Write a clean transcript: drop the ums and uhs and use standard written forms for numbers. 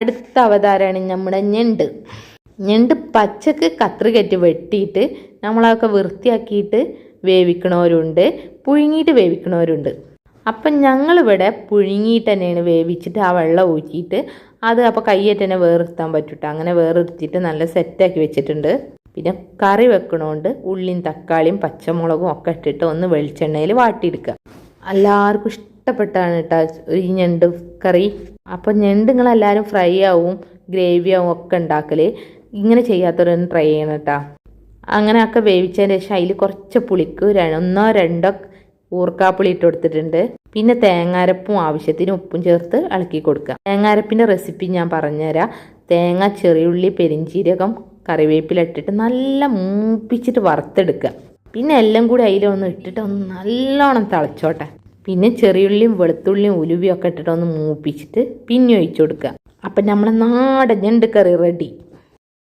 അടുത്ത അവതാരമാണ് നമ്മുടെ ഞണ്ട് പച്ചക്ക് കത്രികറ്റ് വെട്ടിയിട്ട് നമ്മളതൊക്കെ വൃത്തിയാക്കിയിട്ട് വേവിക്കണവരുണ്ട്, പുഴുങ്ങിയിട്ട് വേവിക്കണവരുണ്ട്. അപ്പം ഞങ്ങളിവിടെ പുഴുങ്ങിയിട്ട് തന്നെയാണ് വേവിച്ചിട്ട് ആ വെള്ളം ഊറ്റിയിട്ട് അത് അപ്പോൾ കയ്യേറ്റ് തന്നെ വേറെടുത്താൻ പറ്റൂട്ടോ. അങ്ങനെ വേറെടുത്തിട്ട് നല്ല സെറ്റാക്കി വെച്ചിട്ടുണ്ട്. പിന്നെ കറി വെക്കണോണ്ട് ഉള്ളിയും തക്കാളിയും പച്ചമുളകും ഒക്കെ ഇട്ടിട്ട് ഒന്ന് വെളിച്ചെണ്ണയിൽ വാട്ടിയെടുക്കുക. എല്ലാവർക്കും ഇഷ്ടപ്പെട്ടാണ് കേട്ടോ ഈ ഞണ്ട് കറി. അപ്പം ഞണ്ട് നിങ്ങളെല്ലാവരും ഫ്രൈ ആവും ഗ്രേവി ആവും ഒക്കെ ഉണ്ടാക്കൽ. ഇങ്ങനെ ചെയ്യാത്തവരൊന്ന് ട്രൈ ചെയ്യണം കേട്ടോ. അങ്ങനെയൊക്കെ വേവിച്ചതിന് ശേഷം അതിൽ കുറച്ച് പുളിക്ക് 1-2 ഊർക്കാപ്പുളി ഇട്ട് കൊടുത്തിട്ടുണ്ട്. പിന്നെ തേങ്ങാരപ്പും ആവശ്യത്തിന് ഉപ്പും ചേർത്ത് ഇളക്കി കൊടുക്കുക. തേങ്ങാരപ്പിൻ്റെ റെസിപ്പി ഞാൻ പറഞ്ഞുതരാം. തേങ്ങ, ചെറിയുള്ളി, പെരിഞ്ചീരകം, കറിവേപ്പില ഇട്ടിട്ട് നല്ല മൂപ്പിച്ചിട്ട് വറുത്തെടുക്കുക. പിന്നെ എല്ലാം കൂടി അതിലൊന്ന് ഇട്ടിട്ട് ഒന്ന് നല്ലോണം തിളച്ചോട്ടെ. പിന്നെ ചെറിയുള്ളിയും വെളുത്തുള്ളിയും ഉലുവയും ഒക്കെ ഇട്ടിട്ട് ഒന്ന് മൂപ്പിച്ചിട്ട് പിന്നെ ഒഴിച്ചു കൊടുക്കുക. അപ്പം നമ്മളെ നാടൻ ഞണ്ട് കറി റെഡി.